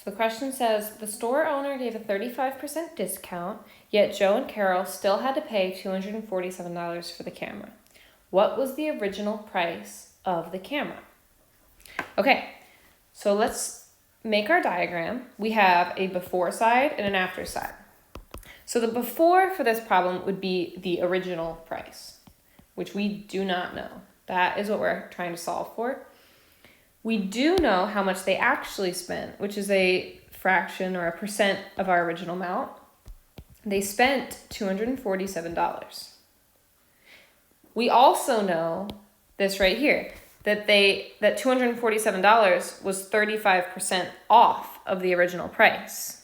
So the question says, the store owner gave a 35% discount, yet Joe and Carol still had to pay $247 for the camera. What was the original price of the camera? Okay, so let's make our diagram. We have a before side and an after side. So the before for this problem would be the original price, which we do not know. That is what we're trying to solve for. We do know how much they actually spent, which is a fraction or a percent of our original amount. They spent $247. We also know this right here, that $247 was 35% off of the original price.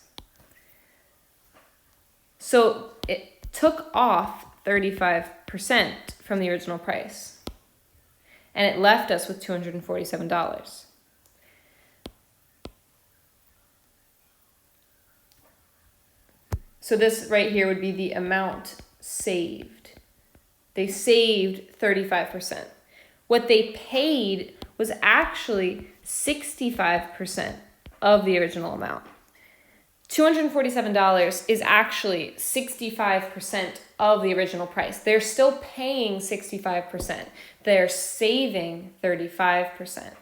So it took off 35% from the original price. And it left us with $247. So this right here would be the amount saved. They saved 35%. What they paid was actually 65% of the original amount. $247 is actually 65% of the original price. They're still paying 65%. They're saving 35%.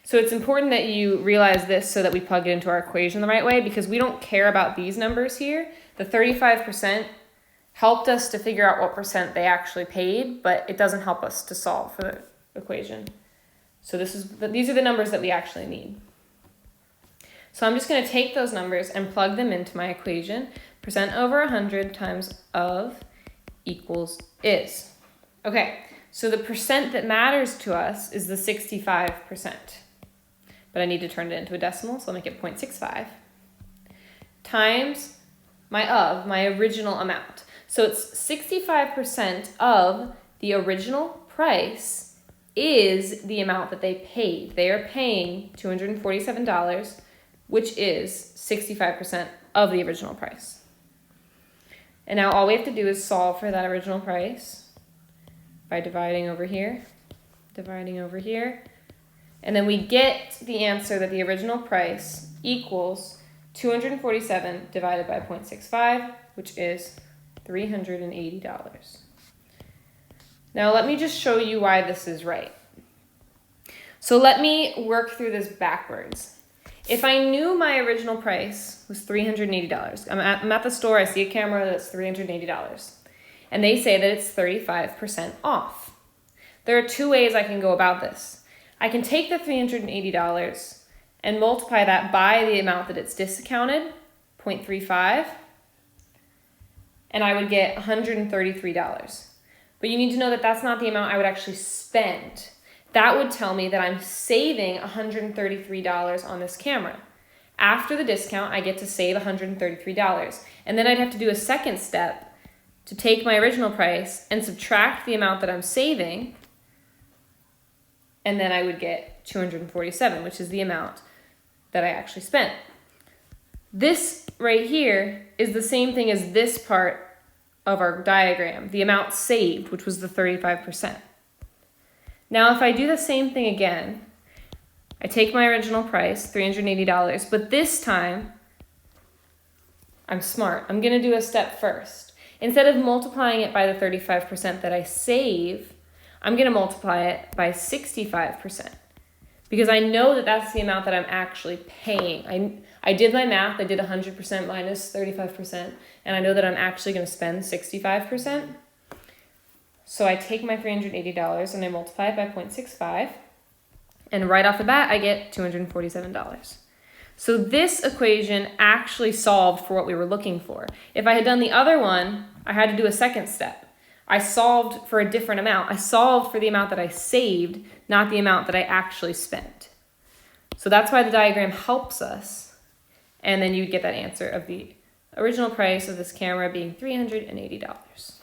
So it's important that you realize this so that we plug it into our equation the right way, because we don't care about these numbers here. The 35% helped us to figure out what percent they actually paid, but it doesn't help us to solve for the equation. So these are the numbers that we actually need. So I'm just going to take those numbers and plug them into my equation. Percent over 100 times of equals is. Okay, so the percent that matters to us is the 65%. But I need to turn it into a decimal, so I'll make it 0.65. Times my original amount. So it's 65% of the original price is the amount that they paid. They are paying $247, which is 65% of the original price. And now all we have to do is solve for that original price by dividing over here, and then we get the answer that the original price equals 247 divided by 0.65, which is $380. Now let me just show you why this is right. So let me work through this backwards. If I knew my original price was $380, I'm at the store, I see a camera that's $380, and they say that it's 35% off. There are two ways I can go about this. I can take the $380 and multiply that by the amount that it's discounted, 0.35, and I would get $133. But you need to know that that's not the amount I would actually spend. That would tell me that I'm saving $133 on this camera. After the discount, I get to save $133. And then I'd have to do a second step to take my original price and subtract the amount that I'm saving, and then I would get 247, which is the amount that I actually spent. This right here is the same thing as this part of our diagram, the amount saved, which was the 35%. Now, if I do the same thing again, I take my original price, $380, but this time, I'm smart. I'm going to do a step first. Instead of multiplying it by the 35% that I save, I'm going to multiply it by 65%, because I know that that's the amount that I'm actually paying. I did my math. I did 100% minus 35%, and I know that I'm actually going to spend 65%. So I take my $380 and I multiply it by 0.65, and right off the bat, I get $247. So this equation actually solved for what we were looking for. If I had done the other one, I had to do a second step. I solved for a different amount. I solved for the amount that I saved, not the amount that I actually spent. So that's why the diagram helps us. And then you would get that answer of the original price of this camera being $380.